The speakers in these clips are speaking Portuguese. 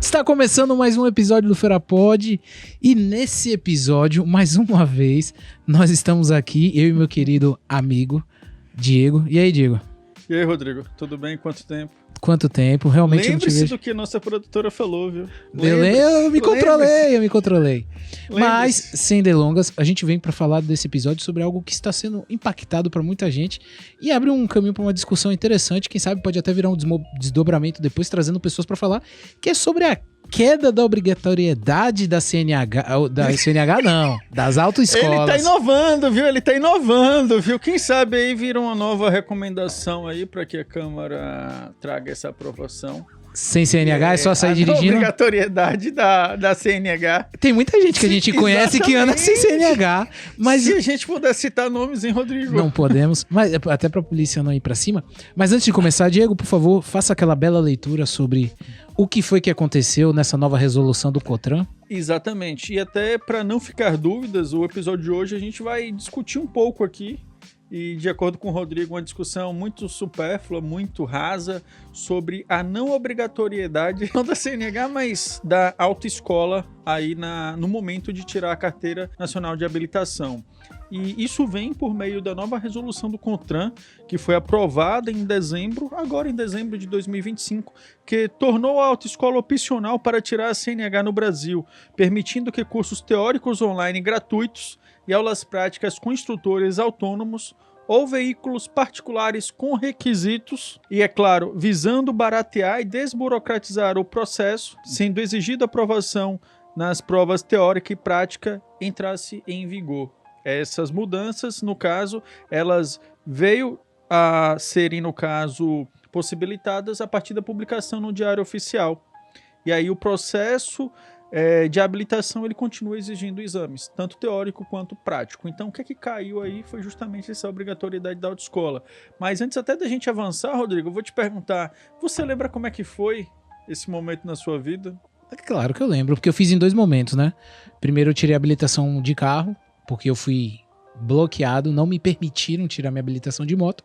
Está começando mais um episódio do Ferapod e nesse episódio, mais uma vez, nós estamos aqui, eu e meu querido amigo Diego. E aí, Diego? E aí, Rodrigo? Tudo bem? Quanto tempo? Quanto tempo? Realmente eu não te Lembre-se vejo. do que nossa produtora falou, viu? Eu me controlei. Mas, Lembre-se. sem delongas, a gente vem para falar desse episódio sobre algo que está sendo impactado para muita gente e abre um caminho para uma discussão interessante, quem sabe pode até virar um desdobramento depois, trazendo pessoas para falar, que é sobre a queda da obrigatoriedade da CNH, da CNH não, das autoescolas. Ele tá inovando, viu? Quem sabe aí vira uma nova recomendação aí para que a Câmara traga essa aprovação. Sem CNH, é só sair A dirigindo. obrigatoriedade da CNH. Tem muita gente que a gente conhece que anda sem CNH, mas Se a gente puder citar nomes, hein, Rodrigo? não podemos, mas até pra polícia não ir pra cima. Mas antes de começar, Diego, por favor, faça aquela bela leitura sobre o que foi que aconteceu nessa nova resolução do COTRAN. Exatamente. E até para não ficar dúvidas, o episódio de hoje a gente vai discutir um pouco aqui. E, de acordo com o Rodrigo, uma discussão muito supérflua, muito rasa, sobre a não obrigatoriedade, não da CNH, mas da autoescola aí no momento de tirar a Carteira Nacional de Habilitação. E isso vem por meio da nova resolução do COTRAN, que foi aprovada em dezembro, agora em dezembro de 2025, que tornou a autoescola opcional para tirar a CNH no Brasil, permitindo que cursos teóricos online gratuitos e aulas práticas com instrutores autônomos ou veículos particulares com requisitos e, é claro, visando baratear e desburocratizar o processo, sendo exigida aprovação nas provas teórica e prática, entrasse em vigor. Essas mudanças, no caso, elas veio a serem, no caso, possibilitadas a partir da publicação no Diário Oficial. E aí o processo de habilitação ele continua exigindo exames, tanto teórico quanto prático. Então o que é que caiu aí foi justamente essa obrigatoriedade da autoescola. Mas antes até da gente avançar, Rodrigo, eu vou te perguntar, você lembra como é que foi esse momento na sua vida? É claro que eu lembro, porque eu fiz em 2 momentos, né? Primeiro eu tirei a habilitação de carro, porque eu fui bloqueado, não me permitiram tirar minha habilitação de moto.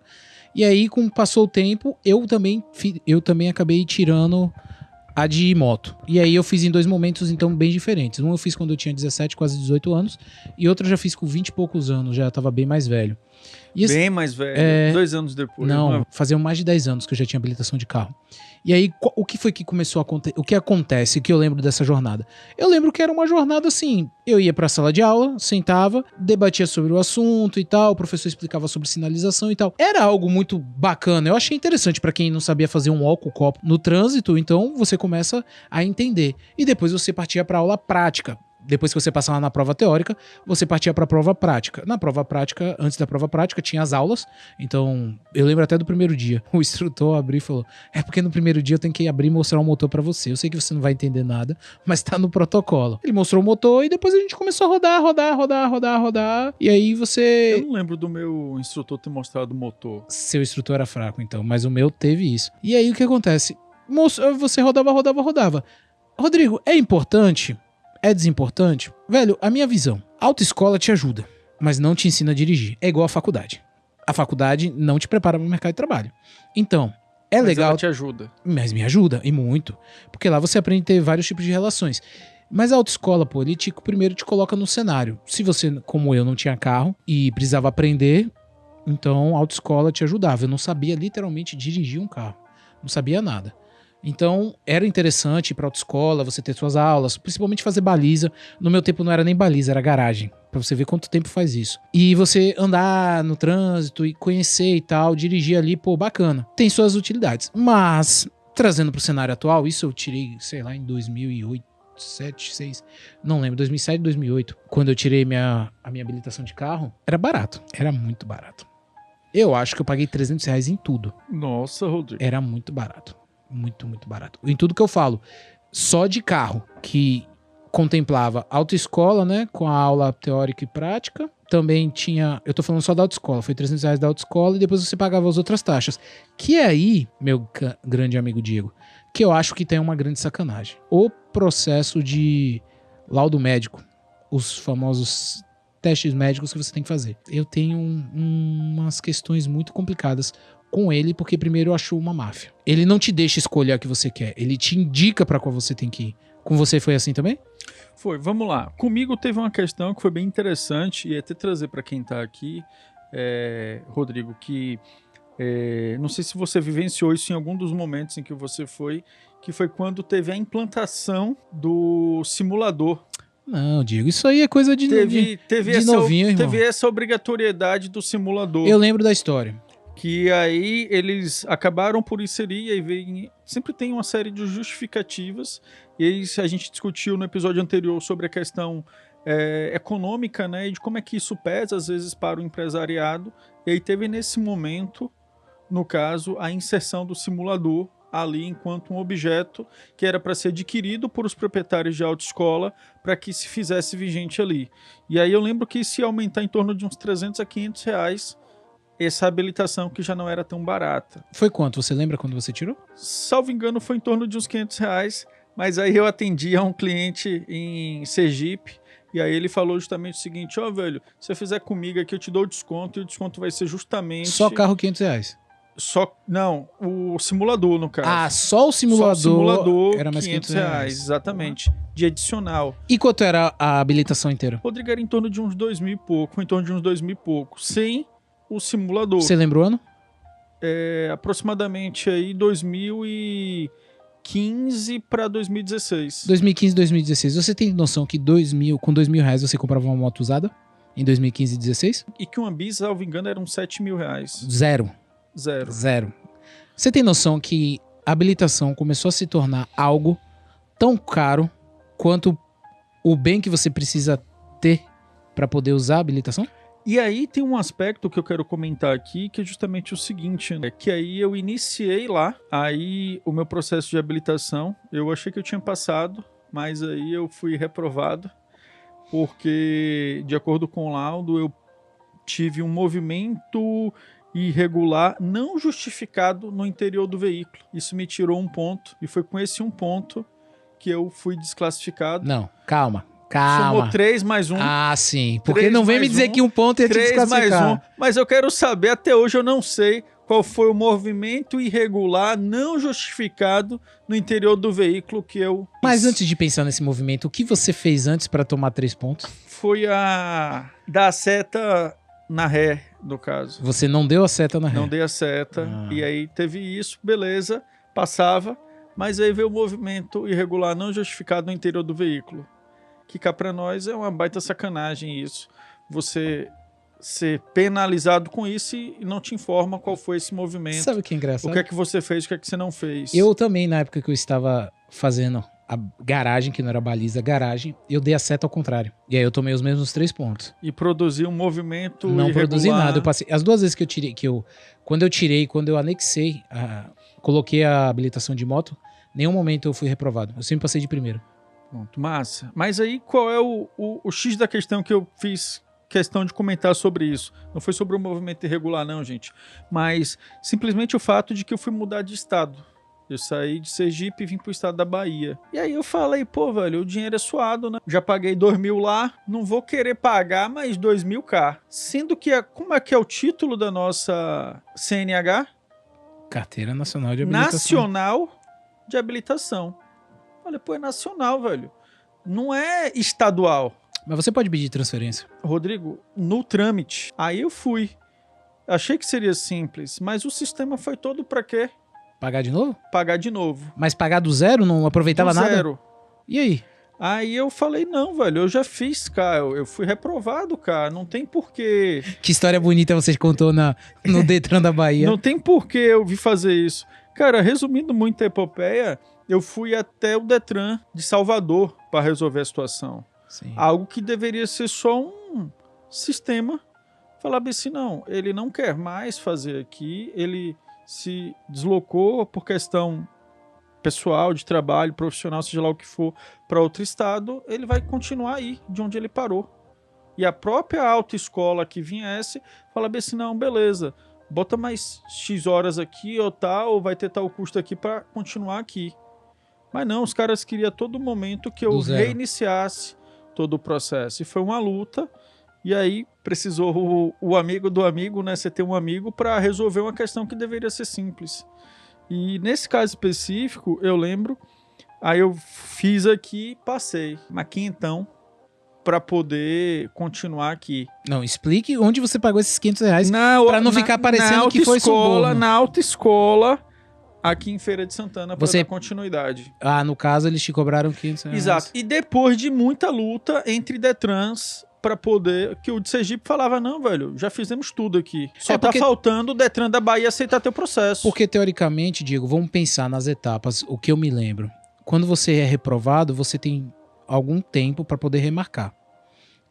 E aí, como passou o tempo, eu também acabei tirando a de moto. E aí eu fiz em 2 momentos, então, bem diferentes. Um eu fiz quando eu tinha 17, quase 18 anos, e outro eu já fiz com 20 e poucos anos, já tava bem mais velho. E esse, Bem mais velho, 2 anos depois. não, faziam mais de 10 anos que eu já tinha habilitação de carro. E aí, o que foi que começou a acontecer? O que acontece que eu lembro dessa jornada? Eu lembro que era uma jornada assim, eu ia pra sala de aula, sentava, debatia sobre o assunto e tal, o professor explicava sobre sinalização e tal. Era algo muito bacana, eu achei interessante pra quem não sabia fazer um álcool copo no trânsito, então você começa a entender. E depois você partia pra aula prática. Depois que você passava na prova teórica, você partia para a prova prática. Na prova prática, antes da prova prática, tinha as aulas. Então, eu lembro até do primeiro dia. O instrutor abriu e falou, é porque no primeiro dia eu tenho que abrir e mostrar o motor para você. Eu sei que você não vai entender nada, mas tá no protocolo. Ele mostrou o motor e depois a gente começou a rodar. E aí você... Eu não lembro do meu instrutor ter mostrado o motor. Seu instrutor era fraco, então. Mas o meu teve isso. E aí o que acontece? Você rodava. Rodrigo, é importante... É desimportante? Velho, a minha visão. A autoescola te ajuda, mas não te ensina a dirigir. É igual a faculdade. A faculdade não te prepara para o mercado de trabalho. Então, é Mas legal... ela te ajuda. Mas me ajuda, e muito. Porque lá você aprende a ter vários tipos de relações. Mas a autoescola, pô, ele primeiro te coloca no cenário. Se você, como eu, não tinha carro e precisava aprender, então a autoescola te ajudava. Eu não sabia literalmente dirigir um carro. Não sabia nada. Então, era interessante ir pra autoescola, você ter suas aulas, principalmente fazer baliza. No meu tempo não era nem baliza, era garagem. Pra você ver quanto tempo faz isso. E você andar no trânsito e conhecer e tal, dirigir ali, pô, bacana. Tem suas utilidades. Mas, trazendo pro cenário atual, isso eu tirei, sei lá, em 2008, 2007, 2006, não lembro, 2007, 2008. Quando eu tirei a minha habilitação de carro, era barato, era muito barato. Eu acho que eu paguei R$300 em tudo. Nossa, Rodrigo. Era muito barato. Muito, muito barato. Em tudo que eu falo, só de carro, que contemplava autoescola, né, com a aula teórica e prática, também tinha, eu tô falando só da autoescola, foi R$300 da autoescola e depois você pagava as outras taxas. Que aí, meu grande amigo Diego, que eu acho que tem uma grande sacanagem. O processo de laudo médico, os famosos testes médicos que você tem que fazer. Eu tenho umas questões muito complicadas com ele porque primeiro achou uma máfia. Ele não te deixa escolher a que você quer, ele te indica pra qual você tem que ir. Com você foi assim também? Foi, vamos lá. Comigo teve uma questão que foi bem interessante e até trazer para quem tá aqui, Rodrigo, que não sei se você vivenciou isso em algum dos momentos em que você foi, que foi quando teve a implantação do simulador. Não, Diego, isso aí é coisa de novinho, irmão. Teve essa obrigatoriedade do simulador. Eu lembro da história. Que aí eles acabaram por inserir, e aí sempre tem uma série de justificativas, e aí a gente discutiu no episódio anterior sobre a questão econômica, né, e de como é que isso pesa às vezes para o empresariado, e aí teve nesse momento, no caso, a inserção do simulador ali enquanto um objeto que era para ser adquirido por os proprietários de autoescola para que se fizesse vigente ali. E aí eu lembro que isso ia aumentar em torno de uns 300 a 500 reais essa habilitação que já não era tão barata. Foi quanto? Você lembra quando você tirou? Salvo engano, foi em torno de uns 500 reais, mas aí eu atendi a um cliente em Sergipe, e aí ele falou justamente o seguinte: ó, velho, se você fizer comigo aqui eu te dou desconto, e o desconto vai ser justamente... Só carro 500 reais? Não, o simulador, no caso. Ah, só o simulador, só o simulador era mais 500 reais. Exatamente, de adicional. E quanto era a habilitação inteira? Rodrigo, era em torno de uns 2.000 e pouco, sem o simulador. Você lembra o ano? Aproximadamente aí 2015 para 2016. 2015, 2016. Você tem noção que com 2.000 reais você comprava uma moto usada? Em 2015 e 2016? E que uma bis, salvo engano, eram 7.000 reais. Zero. Você tem noção que a habilitação começou a se tornar algo tão caro quanto o bem que você precisa ter para poder usar a habilitação? E aí tem um aspecto que eu quero comentar aqui, que é justamente o seguinte, né? Que aí eu iniciei lá, aí o meu processo de habilitação, eu achei que eu tinha passado, mas aí eu fui reprovado, porque, de acordo com o laudo, eu tive um movimento irregular não justificado no interior do veículo. Isso me tirou um ponto, e foi com esse um ponto que eu fui desclassificado. Não, calma. Somou 3 mais 1. Ah, sim. Porque não vem me dizer que um ponto ia te desclassificar. 3 mais 1. Mas eu quero saber, até hoje eu não sei qual foi o movimento irregular não justificado no interior do veículo que eu... Mas antes de pensar nesse movimento, o que você fez antes para tomar 3 pontos? Foi a dar a seta na ré, no caso. Você não deu a seta na ré? Não dei a seta. E aí teve isso, beleza, passava. Mas aí veio o movimento irregular não justificado no interior do veículo. Que cá pra nós é uma baita sacanagem isso. Você ser penalizado com isso e não te informa qual foi esse movimento. Sabe o que é engraçado? O que é que você fez, o que é que você não fez. Eu também, na época que eu estava fazendo a garagem, que não era baliza, garagem, eu dei a seta ao contrário. E aí eu tomei os mesmos 3 pontos. E produziu um movimento Não irregular. produzi nada. Eu passei, as 2 vezes que eu tirei, quando eu anexei, coloquei a habilitação de moto, nenhum momento eu fui reprovado. Eu sempre passei de primeiro. Pronto, massa. Mas aí qual é o X da questão que eu fiz questão de comentar sobre isso? Não foi sobre o movimento irregular não, gente. Mas simplesmente o fato de que eu fui mudar de estado. Eu saí de Sergipe e vim pro estado da Bahia. E aí eu falei, pô, velho, o dinheiro é suado, né? Já paguei 2.000 lá, não vou querer pagar mais 2.000 cá. Sendo que, como é que é o título da nossa CNH? Carteira Nacional de Habilitação. Nacional de Habilitação. Olha, pô, é nacional, velho. Não é estadual. Mas você pode pedir transferência. Rodrigo, no trâmite, aí eu fui. Achei que seria simples, mas o sistema foi todo pra quê? Pagar de novo? Pagar de novo. Mas pagar do zero? Não aproveitava nada? Zero. E aí? Aí eu falei, não, velho, eu já fiz, cara. Eu fui reprovado, cara. Não tem porquê. Que história bonita você contou no Detran da Bahia. Não tem porquê eu vir fazer isso. Cara, resumindo muito a epopeia, eu fui até o Detran de Salvador para resolver a situação. Sim. Algo que deveria ser só um sistema. Falar bem assim, não, ele não quer mais fazer aqui, ele se deslocou por questão pessoal, de trabalho, profissional, seja lá o que for, para outro estado, ele vai continuar aí, de onde ele parou. E a própria autoescola que viesse, fala bem assim, não, beleza, bota mais X horas aqui ou tal, vai ter tal custo aqui para continuar aqui. Mas não, os caras queriam a todo momento que eu reiniciasse todo o processo. E foi uma luta, E aí precisou o amigo do amigo, né? Você ter um amigo para resolver uma questão que deveria ser simples. E nesse caso específico, eu lembro, aí eu fiz aqui, passei. Mas aqui então, para poder continuar aqui. Não, explique onde você pagou esses R$500 para não ficar parecendo que foi suborno. Na autoescola, aqui em Feira de Santana, para Você- dar continuidade. Ah, no caso eles te cobraram R$500. Exato. E depois de muita luta entre Detrans para poder... Que o de Sergipe falava, não, velho, já fizemos tudo aqui. Só porque- tá faltando o Detran da Bahia aceitar teu processo. Porque teoricamente, Diego, vamos pensar nas etapas, o que eu me lembro. Quando você é reprovado, você tem algum tempo para poder remarcar.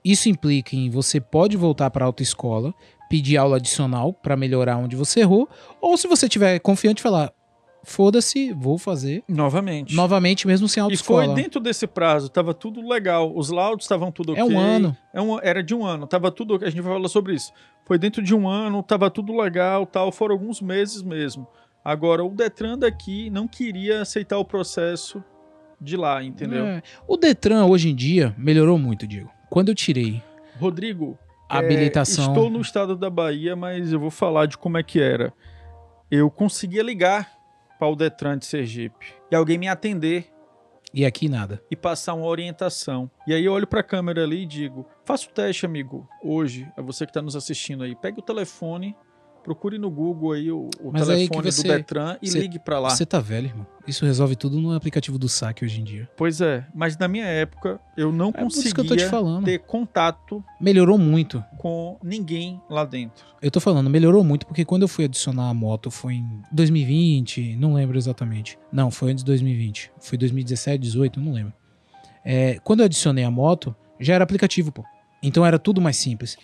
Isso implica em você pode voltar para a autoescola, pedir aula adicional para melhorar onde você errou, ou se você tiver confiante, falar, foda-se, vou fazer novamente mesmo sem E autoescola. foi dentro desse prazo, tava tudo legal. Os laudos estavam tudo ok. É um ano. Era de um ano, tava tudo ok. A gente vai falar sobre isso. Foi dentro de um ano, tava tudo legal, tal. Foram alguns meses mesmo. Agora, o Detran daqui não queria aceitar o processo de lá, entendeu? É. O Detran, hoje em dia, melhorou muito, Diego. Quando eu tirei Rodrigo, a habilitação... estou no estado da Bahia, mas eu vou falar de como é que era. Eu conseguia ligar para o Detran de Sergipe e alguém me atender E aqui nada. e passar uma orientação. E aí eu olho para a câmera ali e digo, faça o teste, amigo, hoje, é você que está nos assistindo aí, pegue o telefone, procure no Google aí o Mas aí que telefone você- do Detran e você- ligue para lá. Você tá velho, irmão. Isso resolve tudo no aplicativo do saque hoje em dia. Pois é, mas na minha época eu não É por isso que eu tô te conseguia falando. ter contato Melhorou muito. com ninguém lá dentro. Eu tô falando, melhorou muito, porque quando eu fui adicionar a moto foi em 2020, não lembro exatamente. Não, foi antes de 2020. Foi 2017, 18, não lembro. Quando eu adicionei a moto, já era aplicativo, pô. Então era tudo mais simples.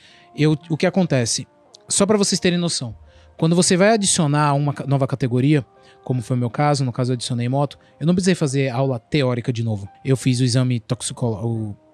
O que acontece? Só pra vocês terem noção. Quando você vai adicionar uma nova categoria, como foi o meu caso, no caso eu adicionei moto, eu não precisei fazer aula teórica de novo. Eu fiz o exame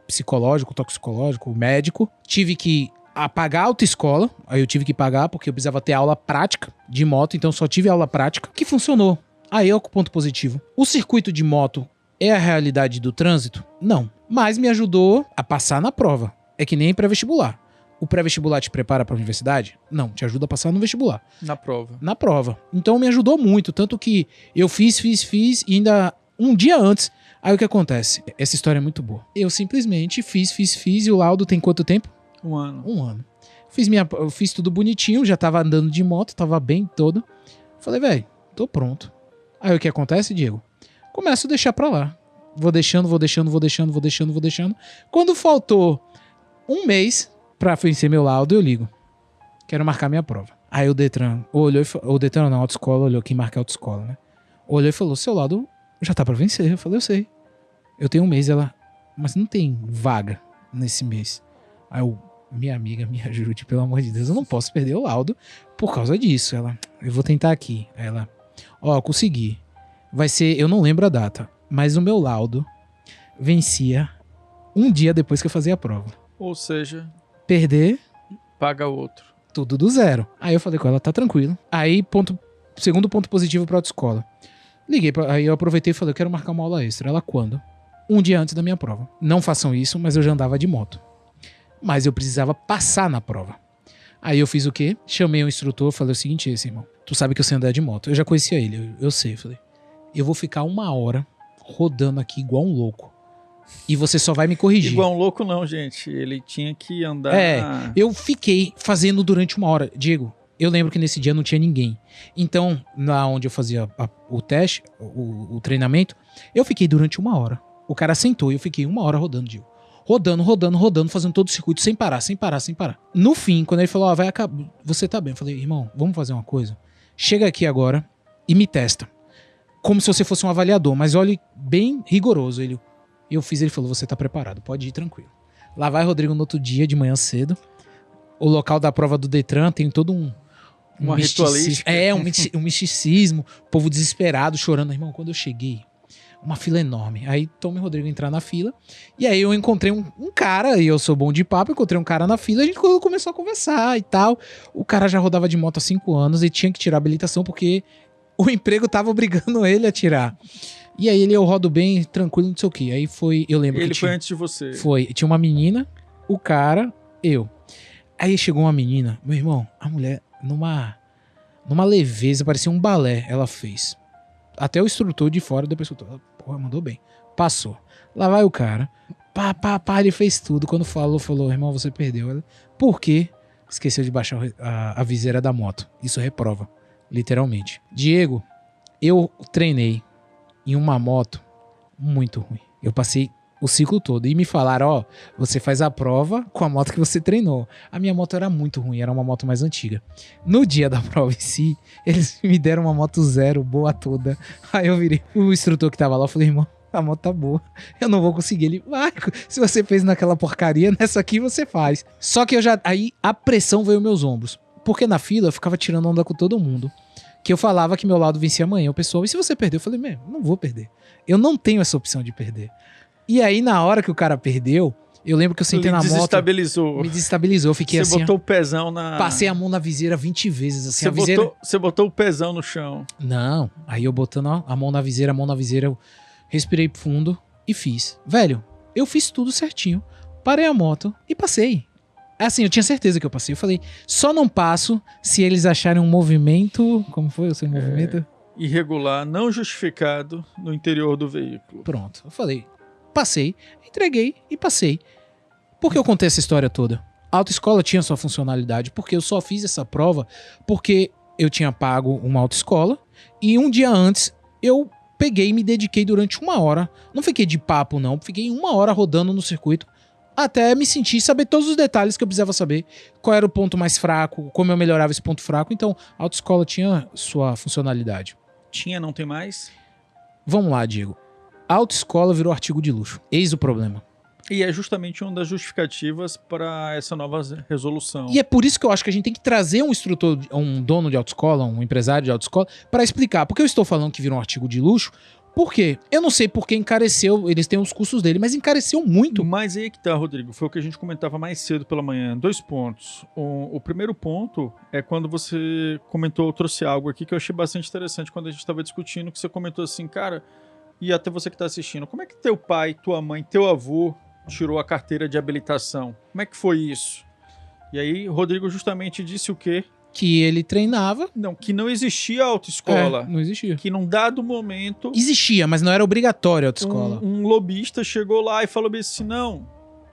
psicológico, toxicológico, médico. Tive que pagar a autoescola, aí eu tive que pagar porque eu precisava ter aula prática de moto, então só tive aula prática, que funcionou. Aí é o ponto positivo. O circuito de moto é a realidade do trânsito? Não. Mas me ajudou a passar na prova. É que nem pré-vestibular. O pré-vestibular te prepara para a universidade? Não, te ajuda a passar no vestibular. Na prova. Na prova. Então me ajudou muito, tanto que eu fiz e ainda um dia antes. Aí o que acontece? Essa história é muito boa. Eu simplesmente fiz e o laudo tem quanto tempo? Um ano. Um ano. Eu fiz tudo bonitinho, já tava andando de moto, tava bem todo. Falei, velho, tô pronto. Aí o que acontece, Diego? Começo a deixar pra lá. Vou deixando. Quando faltou um mês pra vencer meu laudo, eu ligo. Quero marcar minha prova. Aí o Detran olhou, o Detran não, a autoescola olhou, quem marca a autoescola, né? Olhou e falou, seu laudo já tá pra vencer. Eu falei, eu sei. Eu tenho um mês, ela, mas não tem vaga nesse mês. Aí eu, minha amiga, me ajude, pelo amor de Deus, eu não posso perder o laudo por causa disso. Ela, eu vou tentar aqui. Aí ela, consegui. Vai ser, eu não lembro a data, mas o meu laudo vencia um dia depois que eu fazia a prova. Ou seja, Perder paga outro. tudo do zero. Aí eu falei com ela, tá tranquilo. Aí, segundo ponto positivo pra autoescola. Liguei, aí eu aproveitei e falei, eu quero marcar uma aula extra. Ela, quando? Um dia antes da minha prova. Não façam isso, mas eu já andava de moto. Mas eu precisava passar na prova. Aí eu fiz o quê? Chamei o instrutor, falei o seguinte, irmão, tu sabe que eu sei andar de moto. Eu já conhecia ele, eu sei. Falei, eu vou ficar 1 hora rodando aqui igual um louco. E você só vai me corrigir. Igual um louco não, gente. Ele tinha que andar... Eu fiquei fazendo durante 1 hora. Diego, eu lembro que nesse dia não tinha ninguém. Então, lá onde eu fazia o teste, o treinamento, eu fiquei durante 1 hora. O cara sentou e eu fiquei 1 hora rodando, Diego. Rodando, fazendo todo o circuito, sem parar. No fim, quando ele falou, vai acabar, você tá bem. Eu falei, irmão, vamos fazer uma coisa? Chega aqui agora e me testa. Como se você fosse um avaliador, mas olhe bem rigoroso. Ele falou, você tá preparado, pode ir tranquilo. Lá vai Rodrigo no outro dia, de manhã cedo. O local da prova do Detran tem todo uma ritualística. Um misticismo. O povo desesperado, chorando. Irmão, quando eu cheguei, uma fila enorme. Aí Tom e Rodrigo entraram na fila. E aí eu encontrei um cara, e eu sou bom de papo, encontrei um cara na fila, a gente começou a conversar e tal. O cara já rodava de moto há 5 anos e tinha que tirar a habilitação porque o emprego tava obrigando ele a tirar. E aí eu rodo bem, tranquilo, não sei o que. Aí foi, eu lembro Ele que foi antes de você. tinha uma menina, o cara Eu. Aí chegou uma menina, meu irmão, a mulher, numa leveza, parecia um balé, ela fez. Até o instrutor de fora, depois escutou. Porra, mandou bem. Passou. Lá vai o cara. Pá, ele fez tudo. Quando falou, irmão, você perdeu. Ela, por quê? Esqueceu de baixar a viseira da moto. Isso reprova, literalmente. Diego, eu treinei em uma moto muito ruim. Eu passei o ciclo todo e me falaram, você faz a prova com a moto que você treinou. A minha moto era muito ruim, era uma moto mais antiga. No dia da prova em si, eles me deram uma moto zero, boa toda. Aí eu virei o instrutor que tava lá, eu falei, irmão, a moto tá boa, eu não vou conseguir. Ele, Marco, se você fez naquela porcaria, nessa aqui você faz. Só que aí a pressão veio aos meus ombros. Porque na fila eu ficava tirando onda com todo mundo. Que eu falava que meu lado vencia amanhã. O pessoal, e se você perder? Eu falei, não vou perder. Eu não tenho essa opção de perder. E aí, na hora que o cara perdeu, eu lembro que eu sentei na moto. Me desestabilizou. Eu fiquei assim. Você botou o pezão na. Passei a mão na viseira 20 vezes. Assim, você botou o pezão no chão. Não. Aí eu botando a mão na viseira, eu respirei fundo e fiz. Velho, eu fiz tudo certinho. Parei a moto e passei. Assim, eu tinha certeza que eu passei. Eu falei, só não passo se eles acharem um movimento. Como foi o seu movimento? Irregular, não justificado no interior do veículo. Pronto. Eu falei. Passei, entreguei e passei. Por que eu contei essa história toda? A autoescola tinha sua funcionalidade, porque eu só fiz essa prova porque eu tinha pago uma autoescola e um dia antes eu peguei e me dediquei durante 1 hora. Não fiquei de papo não, fiquei 1 hora rodando no circuito até me sentir, saber todos os detalhes que eu precisava saber, qual era o ponto mais fraco, como eu melhorava esse ponto fraco. Então a autoescola tinha sua funcionalidade. Tinha, não tem mais? Vamos lá, Diego. A autoescola virou artigo de luxo. Eis o problema. E é justamente uma das justificativas para essa nova resolução. E é por isso que eu acho que a gente tem que trazer um instrutor, um dono de autoescola, um empresário de autoescola, para explicar. Porque eu estou falando que virou um artigo de luxo. Por quê? Eu não sei porque encareceu, eles têm os custos dele, mas encareceu muito. Mas aí que tá, Rodrigo, foi o que a gente comentava mais cedo pela manhã. 2 pontos. O primeiro ponto é quando você trouxe algo aqui que eu achei bastante interessante quando a gente estava discutindo, que você comentou assim, cara... E até você que está assistindo, como é que teu pai, tua mãe, teu avô tirou a carteira de habilitação? Como é que foi isso? E aí, Rodrigo justamente disse o quê? Que ele treinava. Não, que não existia autoescola. Não existia. Que num dado momento... Existia, mas não era obrigatório a autoescola. Um lobista chegou lá e falou assim, não,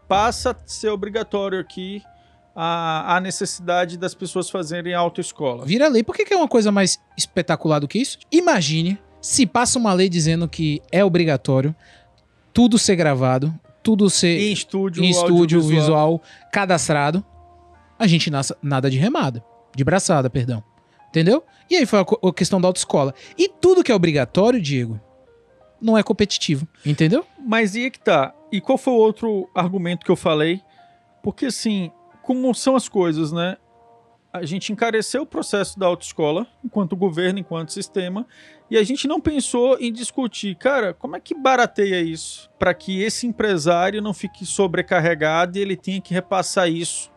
passa a ser obrigatório aqui a necessidade das pessoas fazerem autoescola. Vira lei. Por que é uma coisa mais espetacular do que isso? Imagine... Se passa uma lei dizendo que é obrigatório tudo ser gravado, tudo ser em estúdio visual, cadastrado, a gente nada de remada, de braçada, perdão. Entendeu? E aí foi a questão da autoescola. E tudo que é obrigatório, Diego, não é competitivo, entendeu? Mas e aí que tá. E qual foi o outro argumento que eu falei? Porque assim, como são as coisas, né? A gente encareceu o processo da autoescola, enquanto governo, enquanto sistema, e a gente não pensou em discutir, cara, como é que barateia isso? Para que esse empresário não fique sobrecarregado e ele tenha que repassar isso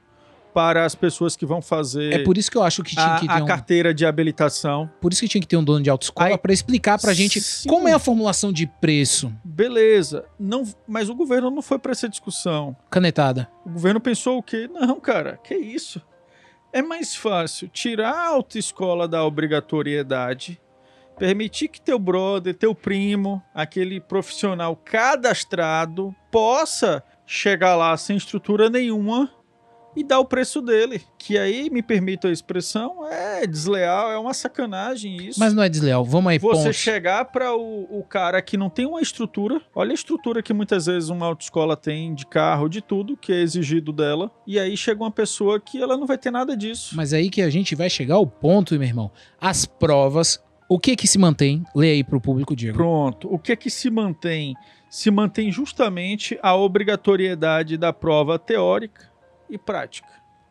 para as pessoas que vão fazer É por isso que eu acho que tinha que ter a carteira de habilitação. Por isso que tinha que ter um dono de autoescola para explicar pra gente como é a formulação de preço. Beleza, não, mas o governo não foi para essa discussão. Canetada. O governo pensou o quê? Não, cara, que isso? É mais fácil tirar a autoescola da obrigatoriedade, permitir que teu brother, teu primo, aquele profissional cadastrado, possa chegar lá sem estrutura nenhuma e dar o preço dele. Que aí, me permita a expressão, é desleal, é uma sacanagem isso. Mas não é desleal, vamos aí, Você chegar para o cara que não tem uma estrutura, olha a estrutura que muitas vezes uma autoescola tem de carro, de tudo, que é exigido dela, e aí chega uma pessoa que ela não vai ter nada disso. Mas aí que a gente vai chegar ao ponto, meu irmão, as provas, o que se mantém? Lê aí pro público, Diego. Pronto, o que se mantém? Se mantém justamente a obrigatoriedade da prova teórica e prática.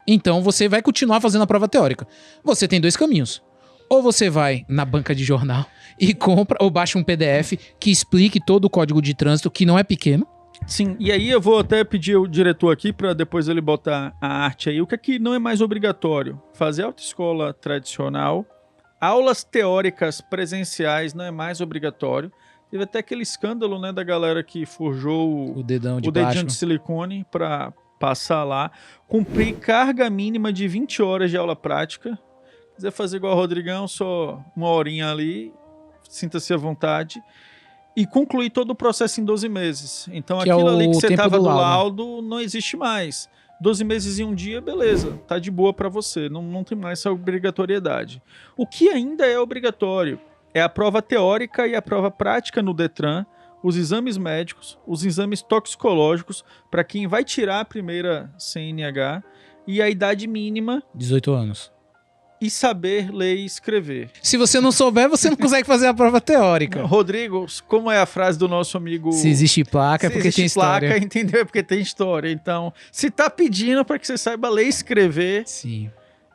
Então você vai continuar fazendo a prova teórica. Você tem 2 caminhos. Ou você vai na banca de jornal e compra ou baixa um PDF que explique todo o código de trânsito, que não é pequeno. Sim, e aí eu vou até pedir o diretor aqui para depois ele botar a arte aí. O que é que não é mais obrigatório? Fazer autoescola tradicional, aulas teóricas presenciais não é mais obrigatório. Teve até aquele escândalo, né, da galera que forjou o dedinho de silicone para passar lá, cumprir carga mínima de 20 horas de aula prática. Quiser fazer igual o Rodrigão, só uma horinha ali, sinta-se à vontade. E concluir todo o processo em 12 meses. Então Que é aquilo ali o que você tempo tava do do laudo. laudo não existe mais. 12 meses e um dia, beleza, tá de boa para você, não tem mais essa obrigatoriedade. O que ainda é obrigatório é a prova teórica e a prova prática no Detran, os exames médicos, os exames toxicológicos para quem vai tirar a primeira CNH e a idade mínima 18 anos. e saber ler e escrever. Se você não souber, você não consegue fazer a prova teórica. Rodrigo, como é a frase do nosso amigo... Se existe placa, é Se porque existe tem história. placa, entendeu? É porque tem história. Então, se tá pedindo para que você saiba ler e escrever, Sim.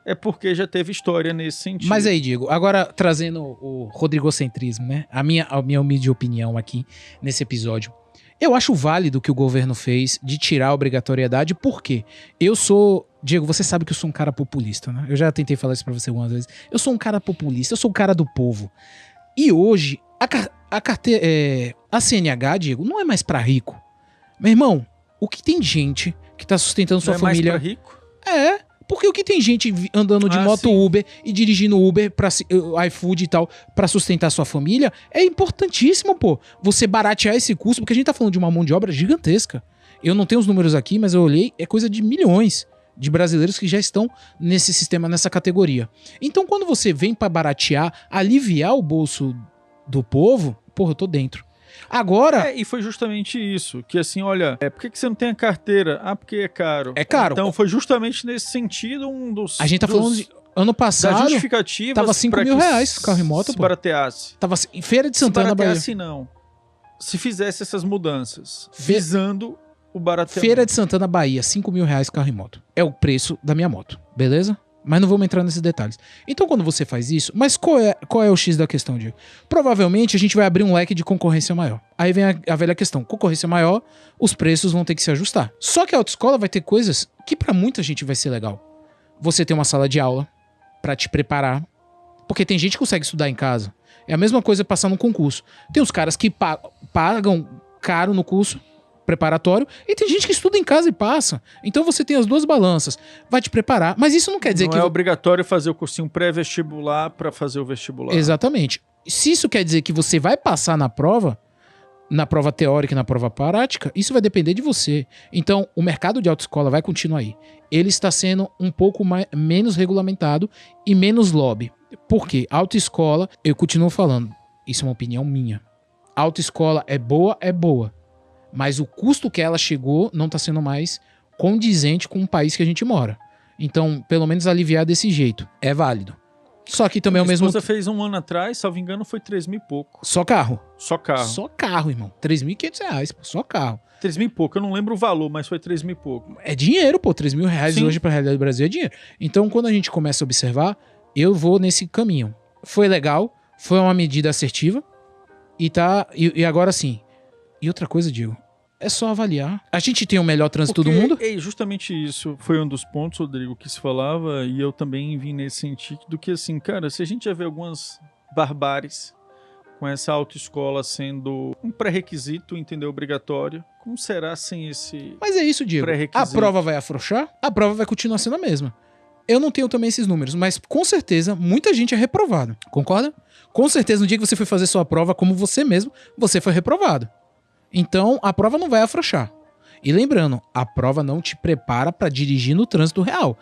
é porque já teve história nesse sentido. Mas aí, Diego, agora trazendo o rodrigocentrismo, né? A minha humilde opinião aqui nesse episódio. Eu acho válido o que o governo fez de tirar a obrigatoriedade, porque eu sou... Diego, você sabe que eu sou um cara populista, né? Eu já tentei falar isso pra você algumas vezes. Eu sou um cara populista, eu sou um cara do povo. E hoje, a CNH, Diego, não é mais pra rico. Meu irmão, o que tem gente que tá sustentando sua Não é família... mais pra rico? Porque o que tem gente andando de moto sim. Uber e dirigindo Uber para iFood e tal pra sustentar sua família é importantíssimo, pô. Você baratear esse custo, porque a gente tá falando de uma mão de obra gigantesca. Eu não tenho os números aqui, mas eu olhei, é coisa de milhões de brasileiros que já estão nesse sistema, nessa categoria. Então, quando você vem pra baratear, aliviar o bolso do povo, porra, eu tô dentro. Agora... E foi justamente isso, que assim, olha, por que você não tem a carteira? Ah, porque é caro. É caro. Então foi justamente nesse sentido um dos... A gente tá falando de... Ano das passado, justificativas tava 5 pra mil que reais carro e moto, se pô. barateasse. Tava em Feira de Santana, se Bahia. barateasse, não. Se fizesse essas mudanças, visando o barateamento. Feira de Santana, Bahia, 5 mil reais carro e moto. É o preço da minha moto, beleza? Mas não vamos entrar nesses detalhes. Então, quando você faz isso... Mas qual é o X da questão, Diego? Provavelmente, a gente vai abrir um leque de concorrência maior. Aí vem a velha questão. Concorrência maior, os preços vão ter que se ajustar. Só que a autoescola vai ter coisas que pra muita gente vai ser legal. Você tem uma sala de aula pra te preparar. Porque tem gente que consegue estudar em casa. É a mesma coisa passar num concurso. Tem os caras que pagam caro no curso preparatório, e tem gente que estuda em casa e passa. Então você tem as duas balanças. Vai te preparar, mas isso não quer dizer não que... é obrigatório fazer o cursinho pré-vestibular para fazer o vestibular. Exatamente. Se isso quer dizer que você vai passar na prova teórica e na prova prática, isso vai depender de você. Então, o mercado de autoescola vai continuar aí. Ele está sendo um pouco menos regulamentado e menos lobby. Por quê? A autoescola, eu continuo falando, isso é uma opinião minha. A autoescola é boa. Mas o custo que ela chegou não está sendo mais condizente com o país que a gente mora. Então, pelo menos aliviar desse jeito. É válido. Só que também é o mesmo... Minha esposa fez um ano atrás, salvo engano, foi 3 mil e pouco. Só carro. Só carro. Só carro, irmão. 3.500 reais, pô. Só carro. 3 mil e pouco. Eu não lembro o valor, mas foi 3 mil e pouco. É dinheiro, pô. 3 mil reais Sim. hoje pra realidade do Brasil é dinheiro. Então, quando a gente começa a observar, eu vou nesse caminho. Foi legal. Foi uma medida assertiva. E agora sim. E outra coisa, Diego. É só avaliar. A gente tem o melhor trânsito do mundo? Justamente isso foi um dos pontos, Rodrigo, que se falava, e eu também vim nesse sentido, que assim, cara, se a gente já vê algumas barbáries com essa autoescola sendo um pré-requisito, entendeu? Obrigatório, como será sem esse Mas é isso, Diego. A pré-requisito? prova vai afrouxar? A prova vai continuar sendo a mesma. Eu não tenho também esses números, mas com certeza muita gente é reprovado. Concorda? Com certeza no dia que você foi fazer sua prova, como você mesmo, você foi reprovado. Então, a prova não vai afrouxar. E lembrando, a prova não te prepara pra dirigir no trânsito real.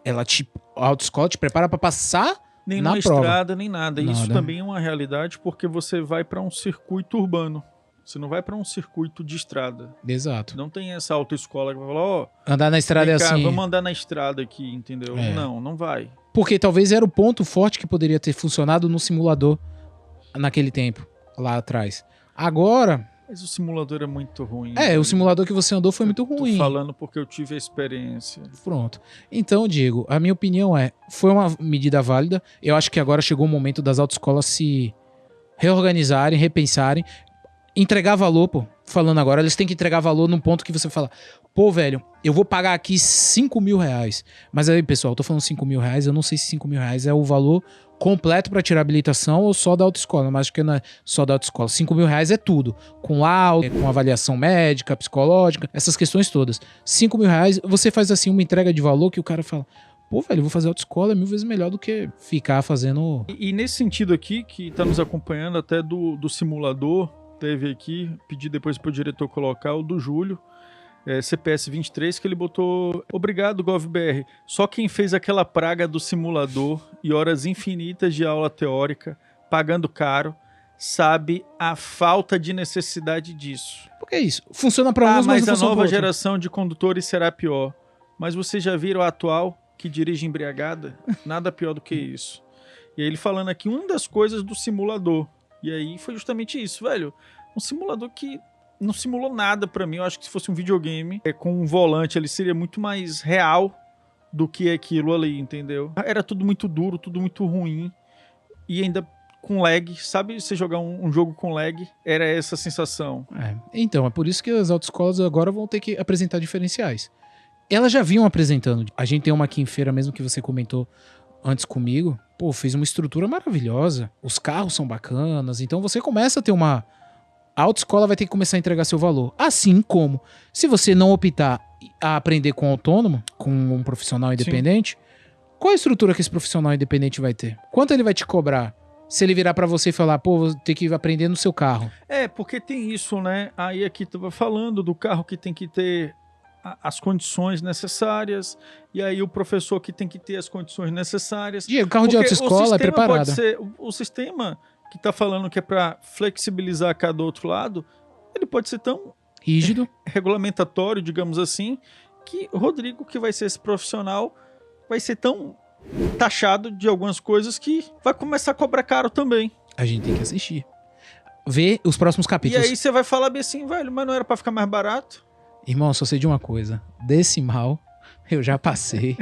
A autoescola te prepara pra passar nem na na prova. estrada, nem nada. Isso também é uma realidade porque você vai pra um circuito urbano. Você não vai pra um circuito de estrada. Exato. Não tem essa autoescola que vai falar, Andar na estrada é vem cá, assim. vamos andar na estrada aqui, entendeu? É. Não vai. Porque talvez era o ponto forte que poderia ter funcionado no simulador naquele tempo, lá atrás. Agora... Mas o simulador é muito ruim. o simulador que você andou foi muito ruim. Tô falando porque eu tive a experiência. Pronto. Então, Diego, a minha opinião foi uma medida válida. Eu acho que agora chegou o momento das autoescolas se reorganizarem, repensarem, entregar valor, pô. Falando agora, eles têm que entregar valor num ponto que você fala, pô, velho, eu vou pagar aqui 5 mil reais. Mas aí, pessoal, eu tô falando 5 mil reais, eu não sei se 5 mil reais é o valor completo para tirar habilitação ou só da autoescola, mas acho que não é só da autoescola. R$5.000 é tudo, com laudo, com avaliação médica, psicológica, essas questões todas. R$5.000, você faz assim uma entrega de valor que o cara fala, pô, velho, eu vou fazer autoescola, é 1000 vezes melhor do que ficar fazendo... E nesse sentido aqui, que tá nos acompanhando até do simulador, teve aqui, pedi depois pro diretor colocar o do Júlio, CPS 23, que ele botou, obrigado GovBR, só quem fez aquela praga do simulador e horas infinitas de aula teórica, pagando caro, sabe a falta de necessidade disso. Porque é isso, funciona para uns, mas não a funciona nova pra outro. geração de condutores será pior. Mas vocês já viram a atual que dirige embriagada? Nada pior do que isso. E aí ele falando aqui uma das coisas do simulador. E aí foi justamente isso, velho. Um simulador que não simulou nada pra mim. Eu acho que se fosse um videogame com um volante, ele seria muito mais real do que aquilo ali, entendeu? Era tudo muito duro, tudo muito ruim. E ainda com lag. Sabe você jogar um jogo com lag? Era essa a sensação. Então, é por isso que as autoescolas agora vão ter que apresentar diferenciais. Elas já vinham apresentando. A gente tem uma aqui em feira mesmo que você comentou antes comigo. Pô, fez uma estrutura maravilhosa. Os carros são bacanas. Então você começa a ter uma... A autoescola vai ter que começar a entregar seu valor. Assim como, se você não optar a aprender com autônomo, com um profissional independente, sim, qual a estrutura que esse profissional independente vai ter? Quanto ele vai te cobrar? Se ele virar pra você e falar, pô, vou ter que aprender no seu carro. Porque tem isso, né? Aí aqui tava falando do carro que tem que ter as condições necessárias, e aí o professor que tem que ter as condições necessárias. Diego, o carro de autoescola é preparado. Pode ser, o sistema que tá falando que é para flexibilizar cada outro lado, ele pode ser tão rígido, regulamentatório, digamos assim, que o Rodrigo, que vai ser esse profissional, vai ser tão taxado de algumas coisas que vai começar a cobrar caro também. A gente tem que assistir. Ver os próximos capítulos. E aí você vai falar bem assim, velho, mas não era para ficar mais barato? Irmão, só sei de uma coisa. Decimal, eu já passei.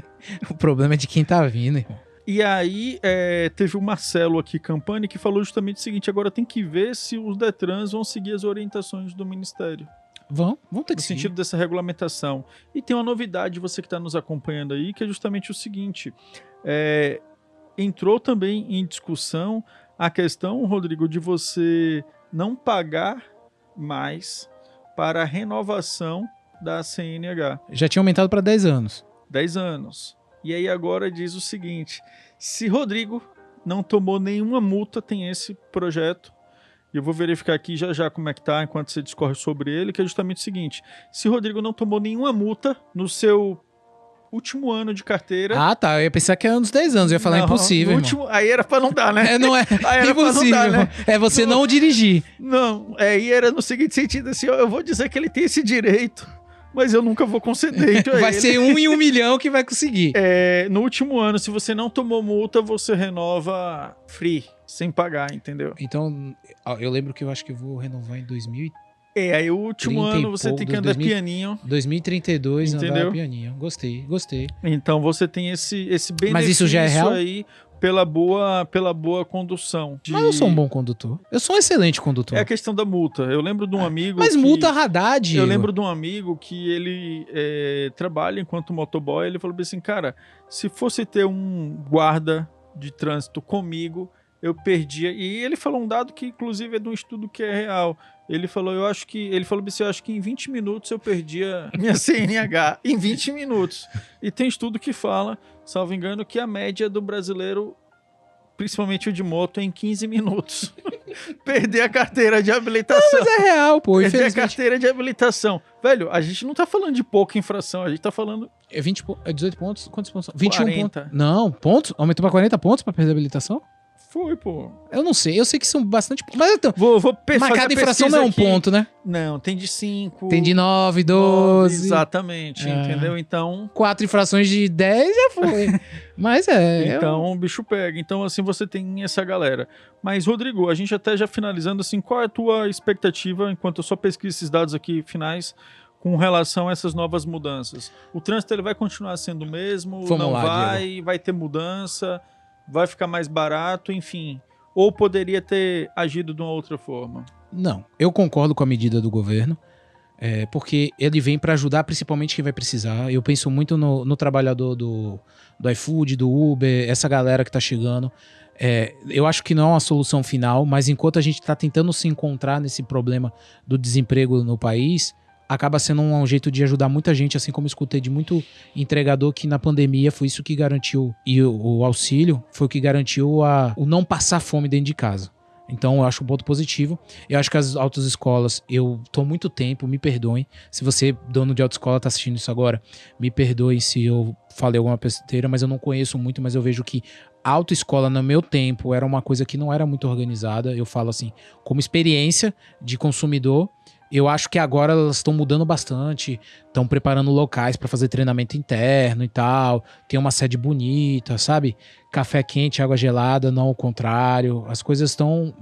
O problema é de quem tá vindo, irmão. E aí, teve o Marcelo aqui, Campani, que falou justamente o seguinte, agora tem que ver se os Detrans vão seguir as orientações do Ministério. Vão ter que seguir. No sentido dessa regulamentação. E tem uma novidade, você que está nos acompanhando aí, que é justamente o seguinte, entrou também em discussão a questão, Rodrigo, de você não pagar mais para a renovação da CNH. Já tinha aumentado para 10 anos. 10 anos. E aí agora diz o seguinte, se Rodrigo não tomou nenhuma multa, tem esse projeto, e eu vou verificar aqui já como é que tá, enquanto você discorre sobre ele, que é justamente o seguinte, se Rodrigo não tomou nenhuma multa no seu último ano de carteira... Ah, tá, eu ia pensar que era uns 10 anos, eu ia falar impossível, último, aí era pra não dar, né? Não é impossível, dar, né? É você não dirigir. Não, aí era no seguinte sentido, assim, eu vou dizer que ele tem esse direito, mas eu nunca vou conceder então vai ser 1 em 1 milhão que vai conseguir. No último ano, se você não tomou multa, você renova free, sem pagar, entendeu? Então, eu lembro que eu acho que eu vou renovar em 2030. Aí o último ano você tem que andar pianinho. 2032 andar pianinho. Gostei. Então você tem esse benefício. Mas isso já é real? Aí pela boa condução. Mas eu sou um bom condutor. Eu sou um excelente condutor. É a questão da multa. Eu lembro de um amigo Mas multa Haddad. Eu lembro de um amigo que ele trabalha enquanto motoboy. Ele falou assim, cara, se fosse ter um guarda de trânsito comigo, eu perdia. E ele falou um dado que inclusive é de um estudo que é real. Ele falou assim, eu acho que em 20 minutos eu perdia minha CNH. Em 20 minutos. E tem estudo que fala, salvo engano, que a média do brasileiro, principalmente o de moto, é em 15 minutos. Perder a carteira de habilitação. Não, mas é real, pô. Perder a carteira de habilitação. Velho, a gente não tá falando de pouca infração, a gente tá falando... É 18 pontos? Quantos pontos? 21 40. pontos. Não, pontos? Aumentou pra 40 pontos pra perder a habilitação? Foi, pô. Eu não sei, eu sei que são bastante... Mas então, mas cada infração não é um aqui. Ponto, né? Não, tem de 5. Tem de 9, 12. Exatamente, entendeu? Então... 4 infrações de 10 já foi. Mas Então o bicho pega. Então assim, você tem essa galera. Mas, Rodrigo, a gente até já finalizando, assim, qual é a tua expectativa, enquanto eu só pesquiso esses dados aqui finais, com relação a essas novas mudanças? O trânsito ele vai continuar sendo o mesmo? Vamos não lá, Diego. Vai ter mudança? Vai ficar mais barato, enfim. Ou poderia ter agido de uma outra forma? Não, eu concordo com a medida do governo, porque ele vem para ajudar principalmente quem vai precisar. Eu penso muito no trabalhador do iFood, do Uber, essa galera que tá chegando. Eu acho que não é uma solução final, mas enquanto a gente está tentando se encontrar nesse problema do desemprego no país, acaba sendo um jeito de ajudar muita gente, assim como eu escutei de muito entregador que na pandemia foi isso que garantiu, e o auxílio foi o que garantiu o não passar fome dentro de casa. Então eu acho um ponto positivo. Eu acho que as autoescolas, eu tô há muito tempo, me perdoem. Se você, dono de autoescola, tá assistindo isso agora, me perdoe se eu falei alguma besteira, mas eu não conheço muito, mas eu vejo que a autoescola no meu tempo era uma coisa que não era muito organizada. Eu falo assim, como experiência de consumidor, eu acho que agora elas estão mudando bastante, estão preparando locais para fazer treinamento interno e tal, tem uma sede bonita, sabe? Café quente, água gelada, não ao contrário. As coisas estão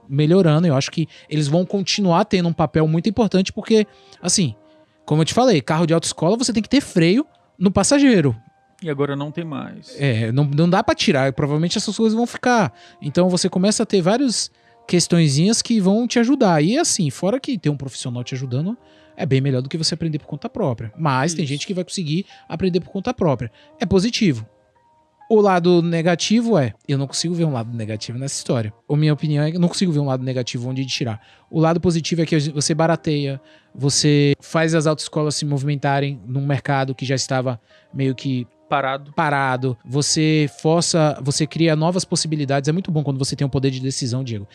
melhorando. Eu acho que eles vão continuar tendo um papel muito importante porque, assim, como eu te falei, carro de autoescola você tem que ter freio no passageiro. E agora não tem mais. Não dá pra tirar. Provavelmente essas coisas vão ficar. Então você começa a ter várias questõezinhas que vão te ajudar. E assim, fora que ter um profissional te ajudando, é bem melhor do que você aprender por conta própria. Mas tem gente que vai conseguir aprender por conta própria. É positivo. O lado negativo eu não consigo ver um lado negativo nessa história. A minha opinião é que eu não consigo ver um lado negativo onde tirar. O lado positivo é que você barateia, você faz as autoescolas se movimentarem num mercado que já estava meio que parado. Você cria novas possibilidades. É muito bom quando você tem um poder de decisão, Diego.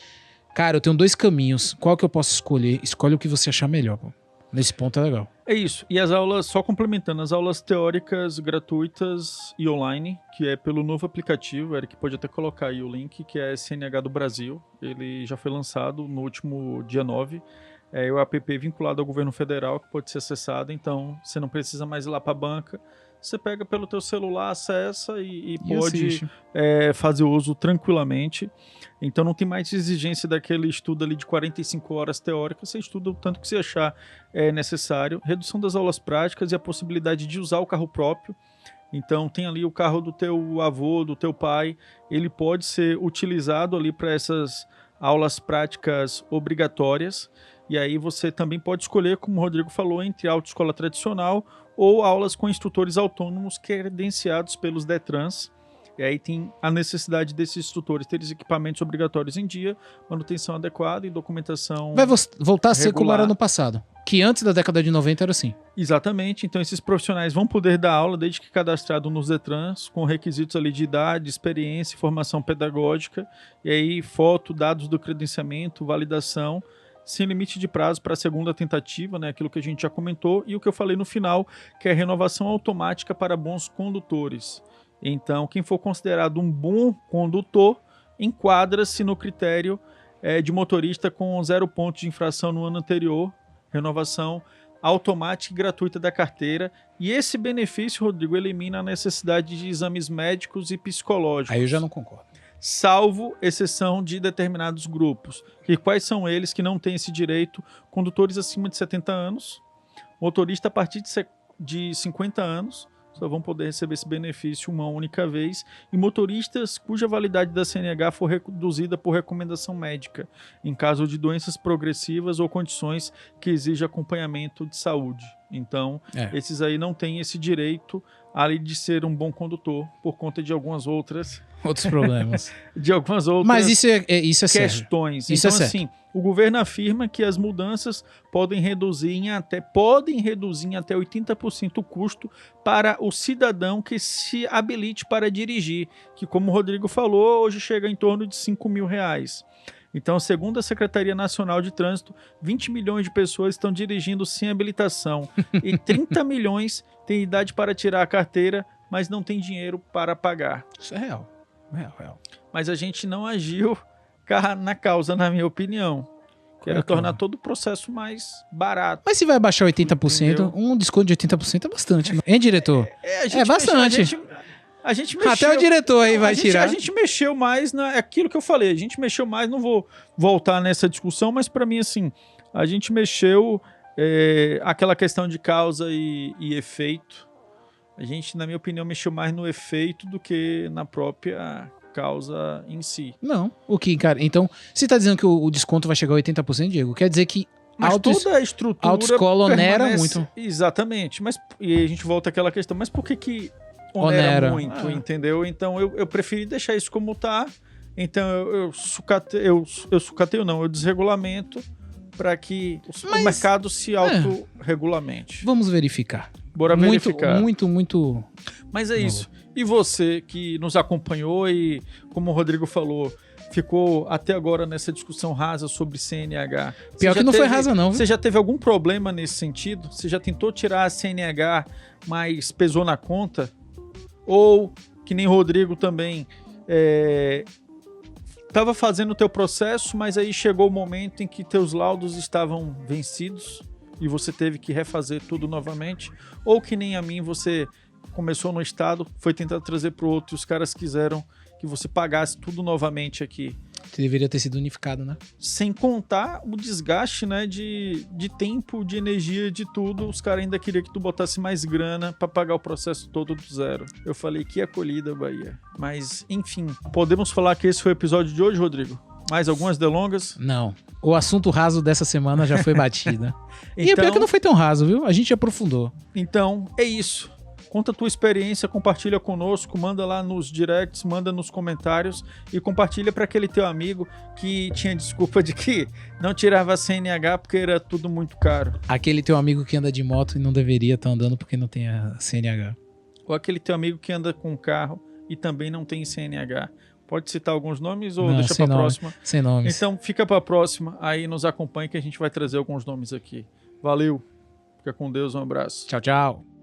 Cara, eu tenho 2 caminhos. Qual que eu posso escolher? Escolhe o que você achar melhor, pô. Nesse ponto é legal. É isso. E as aulas, só complementando, as aulas teóricas gratuitas e online, que é pelo novo aplicativo, Eric pode até colocar aí o link, que é CNH do Brasil. Ele já foi lançado no último dia 9. É o app vinculado ao governo federal, que pode ser acessado. Então, você não precisa mais ir lá para a banca. Você pega pelo teu celular, acessa e pode fazer uso tranquilamente. Então não tem mais exigência daquele estudo ali de 45 horas teóricas. Você estuda o tanto que você achar necessário. Redução das aulas práticas e a possibilidade de usar o carro próprio. Então tem ali o carro do teu avô, do teu pai. Ele pode ser utilizado ali para essas aulas práticas obrigatórias. E aí você também pode escolher, como o Rodrigo falou, entre autoescola tradicional ou aulas com instrutores autônomos credenciados pelos Detrans. E aí tem a necessidade desses instrutores terem equipamentos obrigatórios em dia, manutenção adequada e documentação. Vai voltar a ser como era no passado, que antes da década de 90 era assim. Exatamente, então esses profissionais vão poder dar aula desde que cadastrado nos Detrans, com requisitos ali de idade, experiência e formação pedagógica, e aí foto, dados do credenciamento, validação, sem limite de prazo para a segunda tentativa, né, aquilo que a gente já comentou, e o que eu falei no final, que é a renovação automática para bons condutores. Então, quem for considerado um bom condutor, enquadra-se no critério de motorista com 0 pontos de infração no ano anterior, renovação automática e gratuita da carteira, e esse benefício, Rodrigo, elimina a necessidade de exames médicos e psicológicos. Aí eu já não concordo. Salvo exceção de determinados grupos. E quais são eles que não têm esse direito? Condutores acima de 70 anos, motorista a partir de 50 anos, só vão poder receber esse benefício uma única vez, e motoristas cuja validade da CNH for reduzida por recomendação médica, em caso de doenças progressivas ou condições que exigem acompanhamento de saúde. Então, esses aí não têm esse direito ali de ser um bom condutor por conta de alguns outros problemas. De algumas outras Mas isso é questões. Isso então, é assim, o governo afirma que as mudanças podem reduzir em até 80% o custo para o cidadão que se habilite para dirigir, que, como o Rodrigo falou, hoje chega em torno de R$5.000. Então, segundo a Secretaria Nacional de Trânsito, 20 milhões de pessoas estão dirigindo sem habilitação e 30 milhões têm idade para tirar a carteira, mas não tem dinheiro para pagar. Isso é real. Real. Mas a gente não agiu na causa, na minha opinião. Quero tornar todo o processo mais barato. Mas se vai baixar 80%, entendeu? Um desconto de 80% é bastante. Hein, diretor? É bastante. A gente mexeu, até o diretor aí vai tirar. A gente mexeu mais aquilo que eu falei. A gente mexeu mais, não vou voltar nessa discussão, mas para mim, assim, a gente mexeu aquela questão de causa e efeito. A gente, na minha opinião, mexeu mais no efeito do que na própria causa em si. Não. O que, cara? Então, você tá dizendo que o desconto vai chegar a 80%, Diego? Quer dizer que toda a estrutura autoescola onera muito. Exatamente. E a gente volta àquela questão. Mas por que onera muito, entendeu? Então, eu preferi deixar isso como tá Então eu desregulamento para que o mercado se autorregulamente. Vamos verificar. Bora verificar. Muito. Mas é isso. E você que nos acompanhou e, como o Rodrigo falou, ficou até agora nessa discussão rasa sobre CNH. Pior que não foi rasa, não. Você já teve algum problema nesse sentido? Você já tentou tirar a CNH, mas pesou na conta? Ou, que nem o Rodrigo também, estava fazendo o teu processo, mas aí chegou o momento em que teus laudos estavam vencidos e você teve que refazer tudo novamente? Ou que nem a mim, você começou no estado, foi tentar trazer para o outro e os caras quiseram que você pagasse tudo novamente aqui. Deveria ter sido unificado, né? Sem contar o desgaste, né, de tempo, de energia, de tudo. Os caras ainda queriam que tu botasse mais grana para pagar o processo todo do zero. Eu falei que acolhida, Bahia. Mas, enfim, podemos falar que esse foi o episódio de hoje, Rodrigo? Mais algumas delongas? Não. O assunto raso dessa semana já foi batido. Então, e é pior que não foi tão raso, viu? A gente aprofundou. Então, é isso. Conta a tua experiência, compartilha conosco, manda lá nos directs, manda nos comentários e compartilha para aquele teu amigo que tinha desculpa de que não tirava a CNH porque era tudo muito caro. Aquele teu amigo que anda de moto e não deveria estar andando porque não tem a CNH. Ou aquele teu amigo que anda com carro e também não tem CNH. Pode citar alguns nomes ou Não, deixa para a próxima? Sem nomes. Então fica para a próxima, aí nos acompanhe que a gente vai trazer alguns nomes aqui. Valeu, fica com Deus, um abraço. Tchau, tchau.